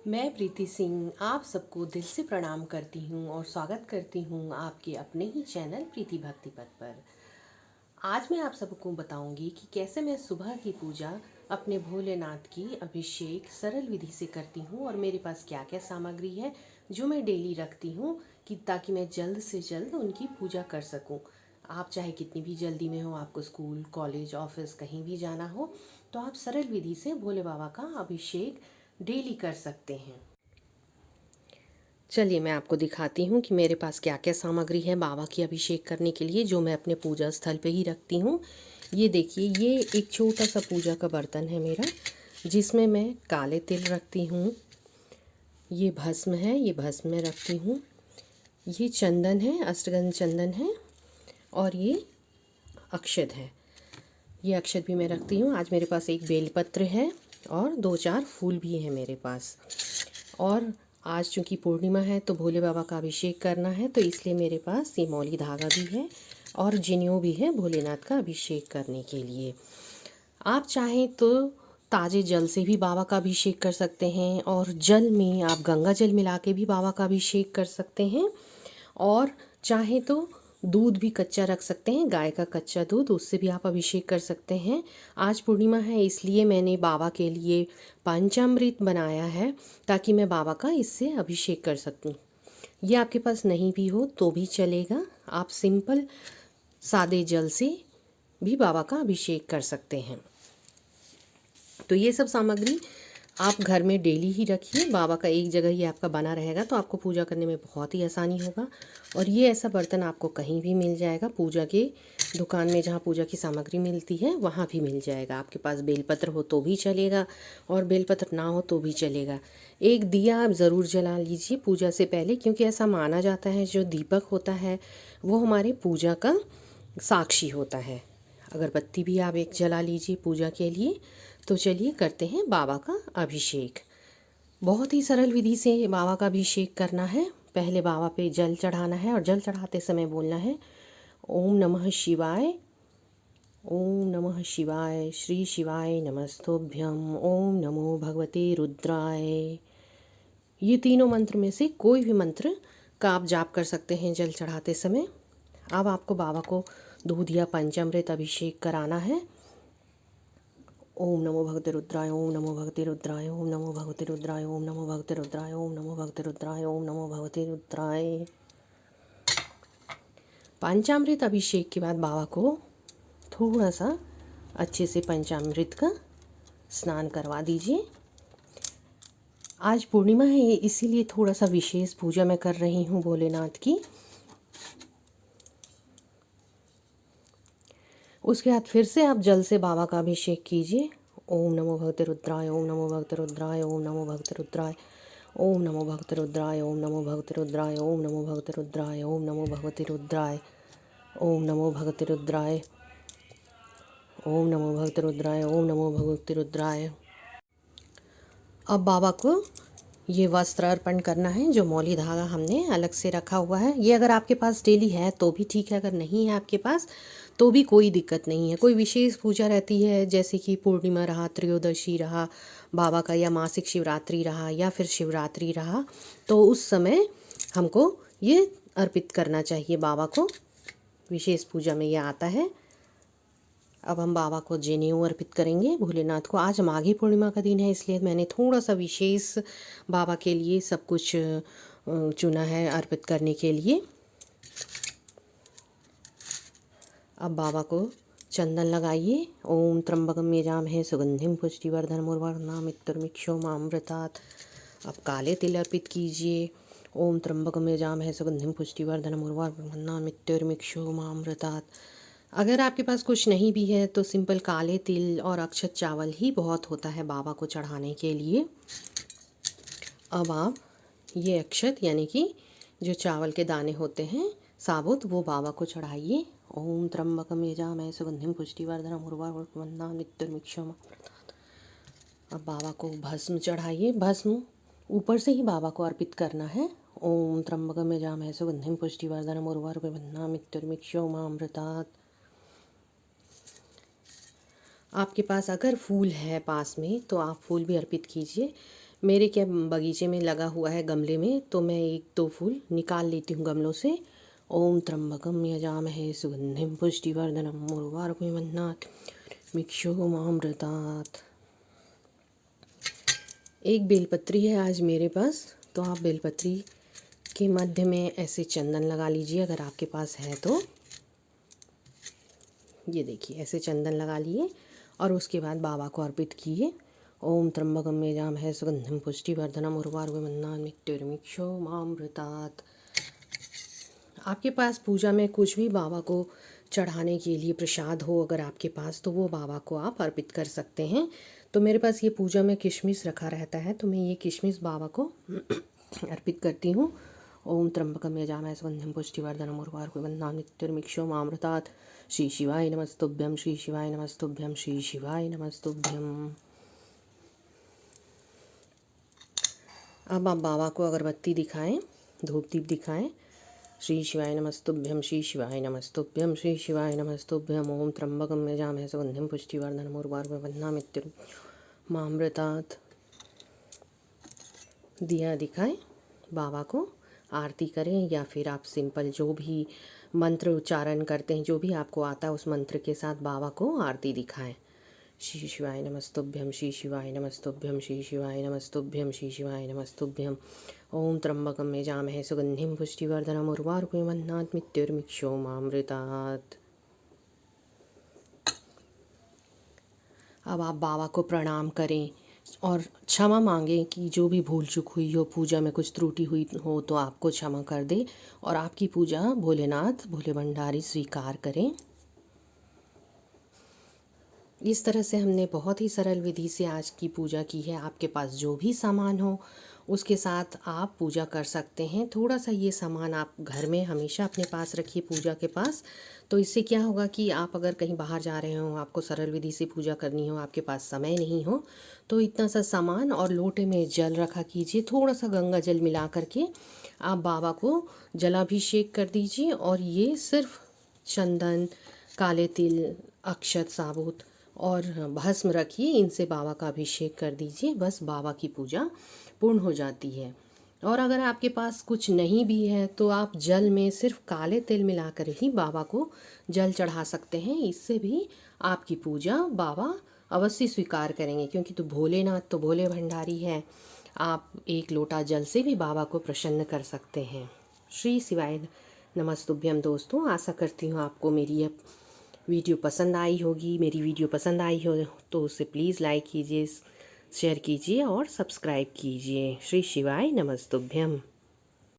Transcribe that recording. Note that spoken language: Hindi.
मैं प्रीति सिंह आप सबको दिल से प्रणाम करती हूँ और स्वागत करती हूँ आपके अपने ही चैनल प्रीति भक्ति पथ पर। आज मैं आप सबको बताऊंगी कि कैसे मैं सुबह की पूजा अपने भोलेनाथ की अभिषेक सरल विधि से करती हूँ और मेरे पास क्या क्या सामग्री है जो मैं डेली रखती हूँ कि ताकि मैं जल्द से जल्द उनकी पूजा कर सकूँ। आप चाहे कितनी भी जल्दी में हो, आपको स्कूल कॉलेज ऑफिस कहीं भी जाना हो, तो आप सरल विधि से भोले बाबा का अभिषेक डेली कर सकते हैं। चलिए मैं आपको दिखाती हूँ कि मेरे पास क्या क्या सामग्री है बाबा की अभिषेक करने के लिए जो मैं अपने पूजा स्थल पे ही रखती हूँ। ये देखिए, ये एक छोटा सा पूजा का बर्तन है मेरा, जिसमें मैं काले तिल रखती हूँ। ये भस्म है, ये भस्म मैं रखती हूँ। ये चंदन है, अष्टगंध चंदन है। और ये अक्षत है, ये अक्षत भी मैं रखती हूँ। आज मेरे पास एक बेलपत्र है और 2-4 फूल भी हैं मेरे पास। और आज चूँकि पूर्णिमा है तो भोले बाबा का अभिषेक करना है, तो इसलिए मेरे पास ये मौली धागा भी है और जनेऊ भी है भोलेनाथ का अभिषेक करने के लिए। आप चाहें तो ताज़े जल से भी बाबा का अभिषेक कर सकते हैं और जल में आप गंगा जल मिला के भी बाबा का अभिषेक कर सकते हैं। और चाहें तो दूध भी कच्चा रख सकते हैं, गाय का कच्चा दूध, उससे भी आप अभिषेक कर सकते हैं। आज पूर्णिमा है इसलिए मैंने बाबा के लिए पंचामृत बनाया है ताकि मैं बाबा का इससे अभिषेक कर सकूं। ये आपके पास नहीं भी हो तो भी चलेगा, आप सिंपल सादे जल से भी बाबा का अभिषेक कर सकते हैं। तो ये सब सामग्री आप घर में डेली ही रखिए, बाबा का एक जगह ही आपका बना रहेगा तो आपको पूजा करने में बहुत ही आसानी होगा। और ये ऐसा बर्तन आपको कहीं भी मिल जाएगा, पूजा के दुकान में जहाँ पूजा की सामग्री मिलती है वहाँ भी मिल जाएगा। आपके पास बेलपत्र हो तो भी चलेगा और बेलपत्र ना हो तो भी चलेगा। एक दिया आप ज़रूर जला लीजिए पूजा से पहले, क्योंकि ऐसा माना जाता है जो दीपक होता है वो हमारे पूजा का साक्षी होता है। अगरबत्ती भी आप एक जला लीजिए पूजा के लिए। तो चलिए करते हैं बाबा का अभिषेक। बहुत ही सरल विधि से बाबा का अभिषेक करना है। पहले बाबा पे जल चढ़ाना है और जल चढ़ाते समय बोलना है ओम नमः शिवाय, ओम नमः शिवाय, श्री शिवाय नमस्तुभ्यम, ओम नमो भगवते रुद्राय। ये तीनों मंत्र में से कोई भी मंत्र का आप जाप कर सकते हैं जल चढ़ाते समय। अब आपको बाबा को दूध या पंचामृत अभिषेक कराना है। ओम नमो भगवते रुद्राय, ओम नमो भगवते रुद्राय, ओम नमो भगवते रुद्राय, ओम नमो भगवते रुद्राय, ओम नमो भगवते रुद्राय, ओम नमो भगवते रुद्राय। पंचामृत अभिषेक के बाद बाबा को थोड़ा सा अच्छे से पंचामृत का स्नान करवा दीजिए। आज पूर्णिमा है इसीलिए थोड़ा सा विशेष पूजा मैं कर रही हूँ भोलेनाथ की। उसके बाद फिर से आप जल से बाबा का अभिषेक कीजिए। ओम नमो भगवते रुद्राय, ओम नमो भगवते रुद्राय, ओम नमो भगवते रुद्राय, ओम नमो भगवते रुद्राय, ओम नमो भगवते रुद्राय, ओम नमो भगवते रुद्राय, ओम नमो भगवते रुद्राय, ओम नमो भगवते रुद्राय, ओम नमो भगवते रुद्राय, ओम नमो भगवते रुद्राय। अब बाबा को ये वस्त्र अर्पण करना है जो मौली धागा हमने अलग से रखा हुआ है। ये अगर आपके पास डेली है तो भी ठीक है, अगर नहीं है आपके पास तो भी कोई दिक्कत नहीं है। कोई विशेष पूजा रहती है जैसे कि पूर्णिमा रहा, त्रयोदशी रहा बाबा का, या मासिक शिवरात्रि रहा, या फिर शिवरात्रि रहा, तो उस समय हमको ये अर्पित करना चाहिए बाबा को। विशेष पूजा में ये आता है। अब हम बाबा को जनेऊ अर्पित करेंगे भोलेनाथ को। आज माघी पूर्णिमा का दिन है इसलिए मैंने थोड़ा सा विशेष बाबा के लिए सब कुछ चुना है अर्पित करने के लिए। अब बाबा को चंदन लगाइए। ओम त्र्यंबकम यजामहे सुगंधिम पुष्टिवर्धनम उर्वारुकमित्युर्मिक्षोमामृतात्। अब काले तिल अर्पित कीजिए। ओम त्र्यंबकम यजामहे सुगंधिम पुष्टिवर्धनम उर्वारुकमित्युर्मिक्षोमामृतात्। अगर आपके पास कुछ नहीं भी है तो सिंपल काले तिल और अक्षत चावल ही बहुत होता है बाबा को चढ़ाने के लिए। अब आप ये अक्षत यानी कि जो चावल के दाने होते हैं साबुत, वो बाबा को चढ़ाइए। ओम त्र्यंबकम यजामहे सुगंधिम पुष्टिवर्धनम उर्वारुकमित्युर्मिक्षोमामृतात्। अब बाबा को भस्म चढ़ाइए। भस्म ऊपर से ही बाबा को अर्पित करना है। ओम त्र्यंबकम यजामहे सुगंधिम पुष्टिवर्धनम उर्वारुकमित्युर्मिक्षोमामृतात्। आपके पास अगर फूल है पास में तो आप फूल भी अर्पित कीजिए। मेरे क्या बगीचे में लगा हुआ है गमले में, तो मैं 1-2 फूल निकाल लेती हूँ गमलों से। ओम त्र्यंबकम यजामहे सुगंधिम पुष्टिवर्धनम उर्वारुकमिव बन्नाति मिक्षोमामृतात्। एक बेलपत्री है आज मेरे पास, तो आप बेलपत्री के मध्य में ऐसे चंदन लगा लीजिए अगर आपके पास है तो। ये देखिए ऐसे चंदन लगा लिए और उसके बाद बाबा को अर्पित किए। ओम त्र्यंबकम यजामहे सुगंधिम पुष्टिवर्धनम उर्वारुकमिव बन्नाति मिक्षोमामृतात्। आपके पास पूजा में कुछ भी बाबा को चढ़ाने के लिए प्रसाद हो अगर आपके पास, तो वो बाबा को आप अर्पित कर सकते हैं। तो मेरे पास ये पूजा में किशमिश रखा रहता है, तो मैं ये किशमिश बाबा को अर्पित करती हूँ। ओम त्र्यंबकम यजामहे सुगंधिम पुष्टिवर्धनम उर्वारुकमिव बन्नाति मिक्षोमामृतात्। श्री शिवाय नमस्तुभ्यं, श्री शिवाय नमस्तुभ्यं, श्री शिवाय नमस्तुभ्यं। अब आप बाबा को अगरबत्ती दिखाएं, धूप दीप दिखाएं। श्री शिवाय नमस्तुभ्यं, श्री शिवाय नमस्तुभ्यं, श्री शिवाय नमस्तुभ्यं। ओम त्र्यंबकं यजामहे सुगंधिं पुष्टिवर्धनम् उर्वारुकमिव बन्नाति मित्यर्मामृतात्। दिया दिखाएं, बाबा को आरती करें, या फिर आप सिंपल जो भी मंत्र उच्चारण करते हैं, जो भी आपको आता है उस मंत्र के साथ बाबा को आरती दिखाएं। श्री शिवाय नमस्तुभ्यं, श्री शिवाय नमस्तुभ्यं, श्री शिवाय नमस्तुभ्यं, श्री शिवाय नमस्तुभ्यं। ओम त्र्यंबकं यजामहे सुगंधिं पुष्टिवर्धनम् उर्वारुकमिव बन्नाति मित्यर्मिक्षोमामृतात्। अब आप बाबा को प्रणाम करें और क्षमा मांगें कि जो भी भूल चूक हुई हो, पूजा में कुछ त्रुटि हुई हो तो आपको क्षमा कर दे और आपकी पूजा भोलेनाथ भोले भंडारी स्वीकार करें। इस तरह से हमने बहुत ही सरल विधि से आज की पूजा की है। आपके पास जो भी सामान हो उसके साथ आप पूजा कर सकते हैं। थोड़ा सा ये सामान आप घर में हमेशा अपने पास रखिए पूजा के पास। तो इससे क्या होगा कि आप अगर कहीं बाहर जा रहे हो, आपको सरल विधि से पूजा करनी हो, आपके पास समय नहीं हो, तो इतना सा सामान और लोटे में जल रखा कीजिए। थोड़ा सा गंगा जल मिला करके आप बाबा को जलाभिषेक कर दीजिए। और ये सिर्फ चंदन, काले तिल, अक्षत, साबुत और भस्म रखिए, इनसे बाबा का अभिषेक कर दीजिए। बस बाबा की पूजा पूर्ण हो जाती है। और अगर आपके पास कुछ नहीं भी है तो आप जल में सिर्फ काले तिल मिलाकर ही बाबा को जल चढ़ा सकते हैं। इससे भी आपकी पूजा बाबा अवश्य स्वीकार करेंगे, क्योंकि तो भोलेनाथ तो भोले भंडारी है। आप एक लोटा जल से भी बाबा को प्रसन्न कर सकते हैं। श्री शिवाय नमस्तुभ्यम। दोस्तों, आशा करती हूँ आपको मेरी यह वीडियो पसंद आई होगी। मेरी वीडियो पसंद आई हो तो उसे प्लीज़ लाइक कीजिए, शेयर कीजिए और सब्सक्राइब कीजिए। श्री शिवाय नमस्तुभ्यम।